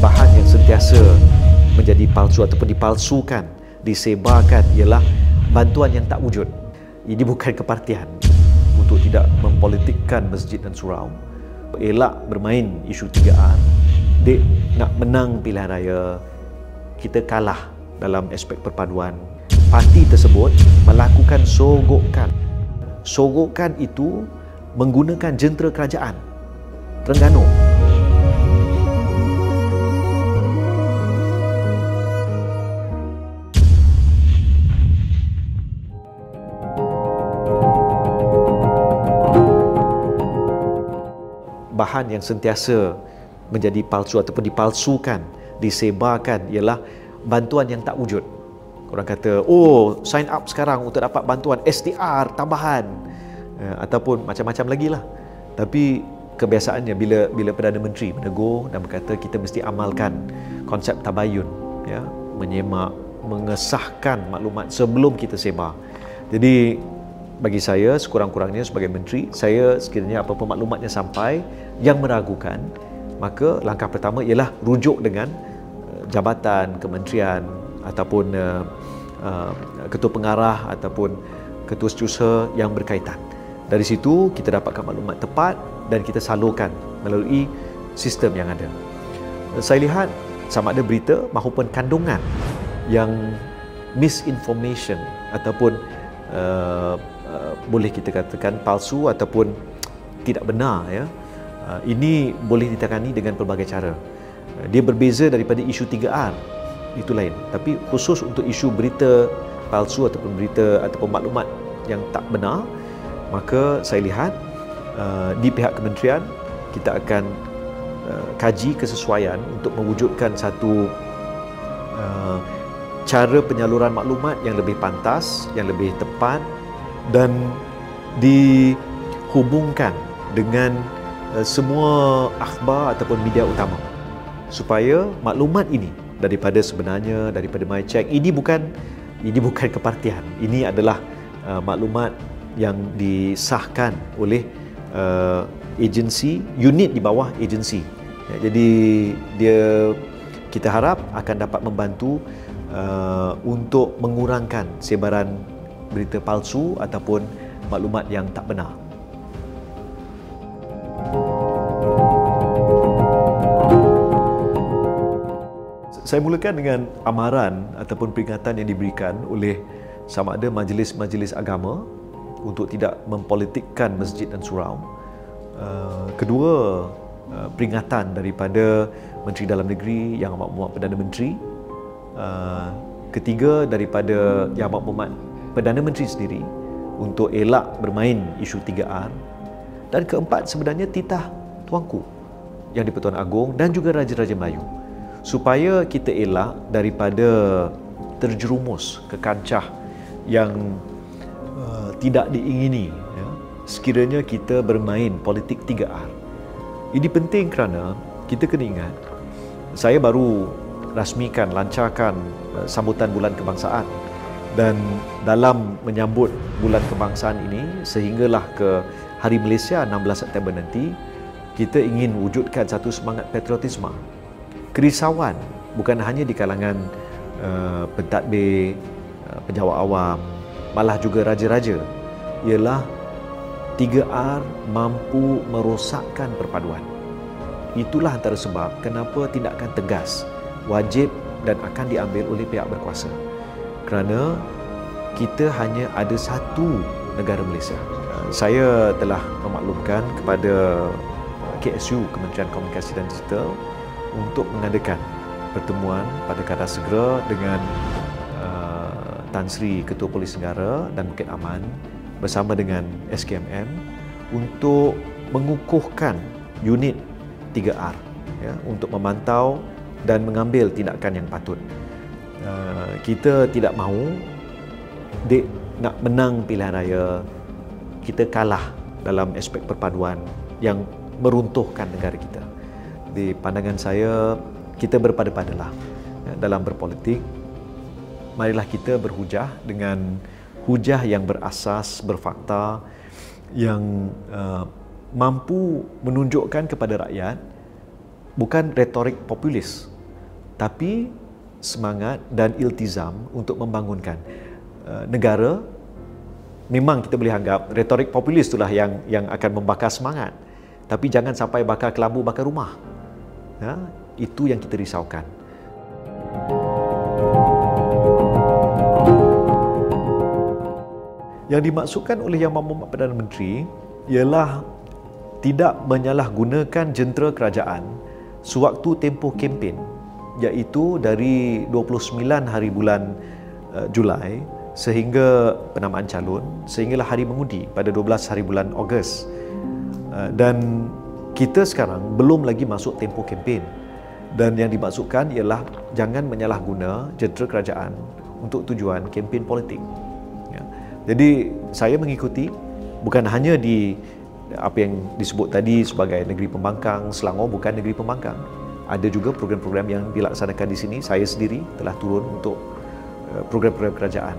bahan yang sentiasa menjadi palsu ataupun dipalsukan, disebarkan ialah bantuan yang tak wujud. Ini bukan kepartian untuk tidak mempolitikkan masjid dan surau. Elak bermain isu 3R. Dek nak menang pilihan raya, kita kalah dalam aspek perpaduan. Parti tersebut melakukan sogokan. Sogokan itu menggunakan jentera kerajaan Terengganu. Bahan yang sentiasa menjadi palsu ataupun dipalsukan, disebarkan ialah bantuan yang tak wujud. Orang kata, oh, sign up sekarang untuk dapat bantuan SDR tambahan, ataupun macam-macam lagi lah. Tapi kebiasaannya bila Perdana Menteri menegur dan berkata kita mesti amalkan konsep tabayun, ya, menyemak, mengesahkan maklumat sebelum kita sebar. Jadi bagi saya, sekurang-kurangnya sebagai menteri, saya sekiranya apa-apa maklumatnya sampai yang meragukan, maka langkah pertama ialah rujuk dengan jabatan, kementerian ataupun ketua pengarah ataupun ketua setiausaha yang berkaitan. Dari situ kita dapatkan maklumat tepat dan kita salurkan melalui sistem yang ada. Saya lihat sama ada berita maupun kandungan yang misinformation ataupun boleh kita katakan palsu ataupun tidak benar, ya. Ini boleh ditangani dengan pelbagai cara. Dia berbeza daripada isu 3R, itu lain. Tapi khusus untuk isu berita palsu ataupun berita ataupun maklumat yang tak benar, maka saya lihat di pihak kementerian kita akan kaji kesesuaian untuk mewujudkan satu cara penyaluran maklumat yang lebih pantas, yang lebih tepat dan dihubungkan dengan semua akhbar ataupun media utama, supaya maklumat ini daripada sebenarnya, daripada MyCheck, ini bukan kepartian. Ini adalah maklumat yang disahkan oleh agensi, unit di bawah agensi. Ya, jadi kita harap akan dapat membantu untuk mengurangkan sebaran berita palsu ataupun maklumat yang tak benar. Saya mulakan dengan amaran ataupun peringatan yang diberikan oleh sama ada majlis-majlis agama untuk tidak mempolitikkan masjid dan surau. Kedua, peringatan daripada Menteri Dalam Negeri Yang Amat Berhormat Perdana Menteri. Ketiga, daripada Yang Amat Berhormat Perdana Menteri sendiri untuk elak bermain isu 3R. Dan keempat, sebenarnya titah Tuanku Yang di-Pertuan Agong dan juga Raja-Raja Melayu, supaya kita elak daripada terjerumus ke kancah yang tidak diingini, ya, sekiranya kita bermain politik 3R. Ini penting kerana kita kena ingat, saya baru rasmikan, lancarkan sambutan Bulan Kebangsaan, dan dalam menyambut Bulan Kebangsaan ini sehinggalah ke Hari Malaysia 16 September nanti, kita ingin wujudkan satu semangat patriotisme. Kerisauan bukan hanya di kalangan pentadbir, penjawat awam, malah juga raja-raja, ialah 3R mampu merosakkan perpaduan. Itulah antara sebab kenapa tindakan tegas wajib dan akan diambil oleh pihak berkuasa. Kerana kita hanya ada satu negara Malaysia. Saya telah memaklumkan kepada KSU, Kementerian Komunikasi dan Digital, untuk mengadakan pertemuan pada kadar segera dengan Tan Sri Ketua Polis Negara dan Bukit Aman bersama dengan SKMM untuk mengukuhkan unit 3R, ya, untuk memantau dan mengambil tindakan yang patut. Kita tidak mahu nak menang pilihan raya, kita kalah dalam aspek perpaduan yang meruntuhkan negara kita. Di pandangan saya, kita berpada-padalah dalam berpolitik. Marilah kita berhujah dengan hujah yang berasas, berfakta, yang mampu menunjukkan kepada rakyat bukan retorik populis, tapi semangat dan iltizam untuk membangunkan negara. Memang kita boleh anggap retorik populis itulah yang akan membakar semangat, tapi jangan sampai bakar kelambu, bakar rumah. Ya, itu yang kita risaukan. Yang dimaksudkan oleh Yang Berhormat Perdana Menteri ialah tidak menyalahgunakan jentera kerajaan sewaktu tempoh kempen, iaitu dari 29 hari bulan Julai sehingga penamaan calon, sehinggalah hari mengundi pada 12 hari bulan Ogos. Dan kita sekarang belum lagi masuk tempoh kempen, dan yang dimaksudkan ialah jangan menyalahguna jentera kerajaan untuk tujuan kempen politik. Ya. Jadi saya mengikuti bukan hanya di apa yang disebut tadi sebagai negeri pembangkang. Selangor bukan negeri pembangkang. Ada juga program-program yang dilaksanakan di sini. Saya sendiri telah turun untuk program-program kerajaan.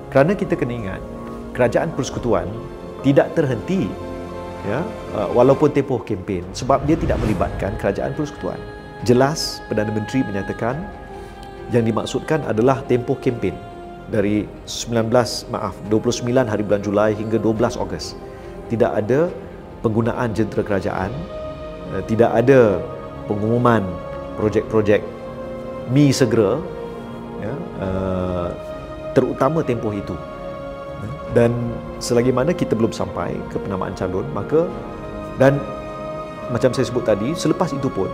Kerana kita kena ingat, kerajaan persekutuan tidak terhenti, ya, walaupun tempoh kempen, sebab dia tidak melibatkan kerajaan persekutuan. Jelas Perdana Menteri menyatakan yang dimaksudkan adalah tempoh kempen dari 29 hari bulan Julai hingga 12 Ogos. Tidak ada penggunaan jentera kerajaan, tidak ada pengumuman projek-projek mi segera, ya, terutama tempoh itu. Dan selagi mana kita belum sampai ke penamaan calon, maka, dan macam saya sebut tadi, selepas itu pun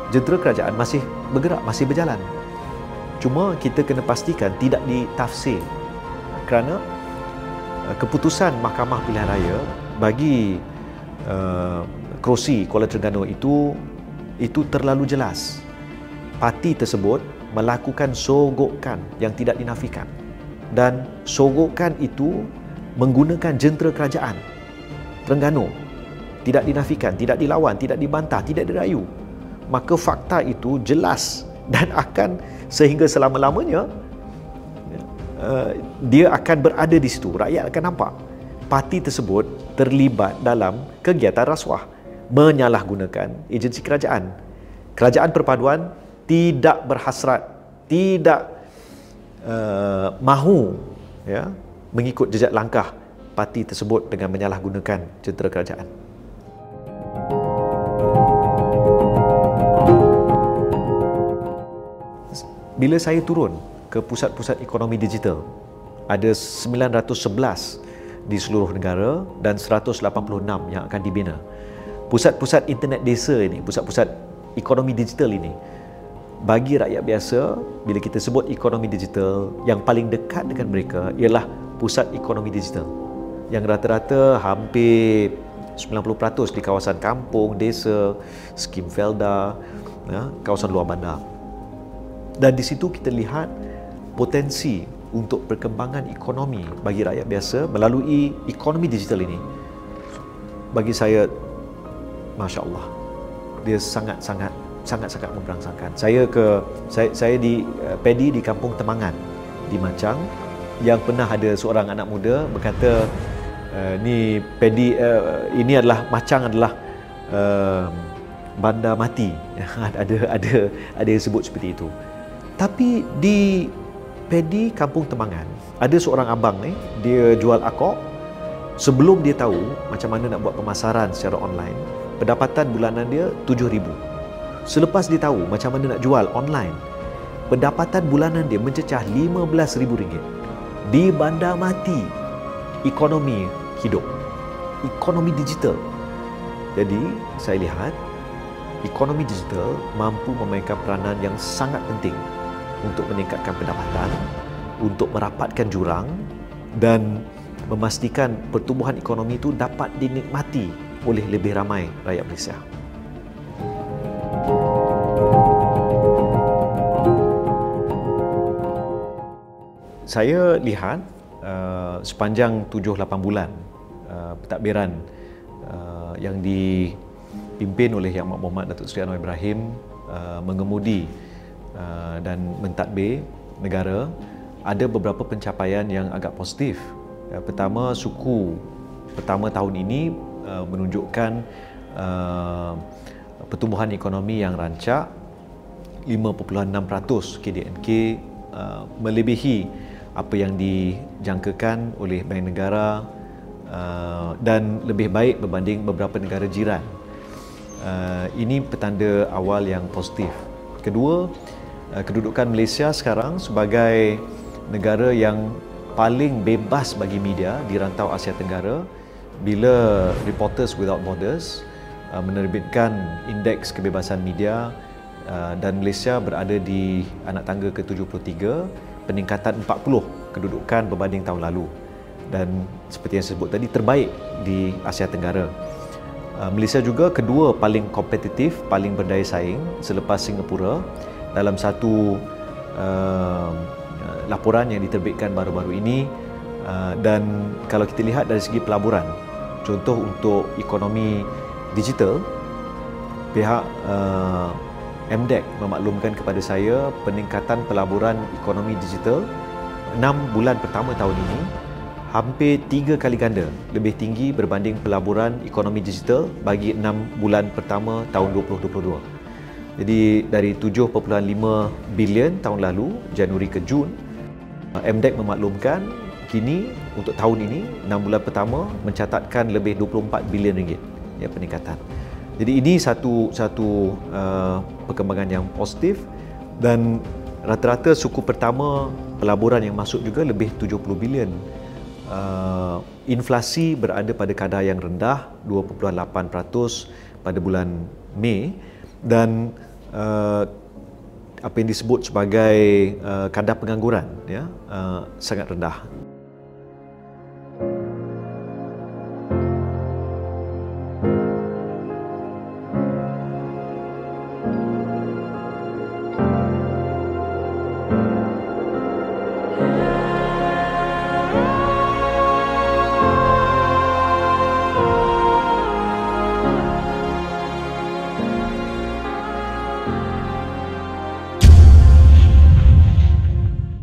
jentera kerajaan masih bergerak, masih berjalan. Cuma kita kena pastikan tidak ditafsir, kerana keputusan Mahkamah Pilihan Raya bagi kerusi Kuala Terengganu itu terlalu jelas. Parti tersebut melakukan sogokan yang tidak dinafikan, dan sogokan itu menggunakan jentera kerajaan Terengganu, tidak dinafikan, tidak dilawan, tidak dibantah, tidak dirayu. Maka fakta itu jelas dan akan sehingga selama-lamanya dia akan berada di situ. Rakyat akan nampak parti tersebut terlibat dalam kegiatan rasuah, menyalahgunakan agensi kerajaan. Kerajaan perpaduan tidak berhasrat, tidak mahu, ya, mengikut jejak langkah parti tersebut dengan menyalahgunakan jentera kerajaan. Bila saya turun ke pusat-pusat ekonomi digital, ada 911 di seluruh negara dan 186 yang akan dibina. Pusat-pusat internet desa ini, pusat-pusat ekonomi digital ini, bagi rakyat biasa, bila kita sebut ekonomi digital, yang paling dekat dengan mereka ialah pusat ekonomi digital, yang rata-rata hampir 90% di kawasan kampung, desa, skim Felda, ya, kawasan luar bandar. Dan di situ kita lihat potensi untuk perkembangan ekonomi bagi rakyat biasa melalui ekonomi digital ini. Bagi saya, Masya Allah, dia sangat-sangat memberangsangkan. Saya di pedi di Kampung Temangan di Machang, yang pernah ada seorang anak muda berkata, ni pedi ini adalah Machang adalah bandar mati. ada yang sebut seperti itu. Tapi di pedi Kampung Temangan ada seorang abang ni, dia jual akok. Sebelum dia tahu macam mana nak buat pemasaran secara online, pendapatan bulanan dia 7,000. Selepas dia tahu macam mana nak jual online, pendapatan bulanan dia mencecah RM15,000. Di bandar mati ekonomi hidup, ekonomi digital. Jadi saya lihat ekonomi digital mampu memainkan peranan yang sangat penting untuk meningkatkan pendapatan, untuk merapatkan jurang dan memastikan pertumbuhan ekonomi itu dapat dinikmati oleh lebih ramai rakyat Malaysia. Saya lihat sepanjang 7-8 bulan pentadbiran yang dipimpin oleh Yang Berhormat Datuk Seri Anwar Ibrahim mengemudi dan mentadbir negara, ada beberapa pencapaian yang agak positif. Pertama, suku pertama tahun ini menunjukkan pertumbuhan ekonomi yang rancak. 5.6% KDNK, melebihi apa yang dijangkakan oleh Bank Negara dan lebih baik berbanding beberapa negara jiran. Ini petanda awal yang positif. Kedua, kedudukan Malaysia sekarang sebagai negara yang paling bebas bagi media di rantau Asia Tenggara bila Reporters Without Borders menerbitkan indeks kebebasan media, dan Malaysia berada di anak tangga ke-73, peningkatan 40 kedudukan berbanding tahun lalu, dan seperti yang saya sebut tadi, terbaik di Asia Tenggara. Malaysia juga kedua paling kompetitif, paling berdaya saing selepas Singapura dalam satu laporan yang diterbitkan baru-baru ini. Dan kalau kita lihat dari segi pelaburan, contoh untuk ekonomi digital, pihak MDEC memaklumkan kepada saya peningkatan pelaburan ekonomi digital 6 bulan pertama tahun ini hampir 3 kali ganda lebih tinggi berbanding pelaburan ekonomi digital bagi 6 bulan pertama tahun 2022. Jadi dari 7.5 bilion tahun lalu, Januari ke Jun, MDEC memaklumkan kini untuk tahun ini 6 bulan pertama mencatatkan lebih 24 bilion ringgit ya, peningkatan. Jadi ini satu perkembangan yang positif, dan rata-rata suku pertama pelaburan yang masuk juga lebih 70 bilion. Inflasi berada pada kadar yang rendah 2.8% pada bulan Mei, dan apa yang disebut sebagai kadar pengangguran ya sangat rendah.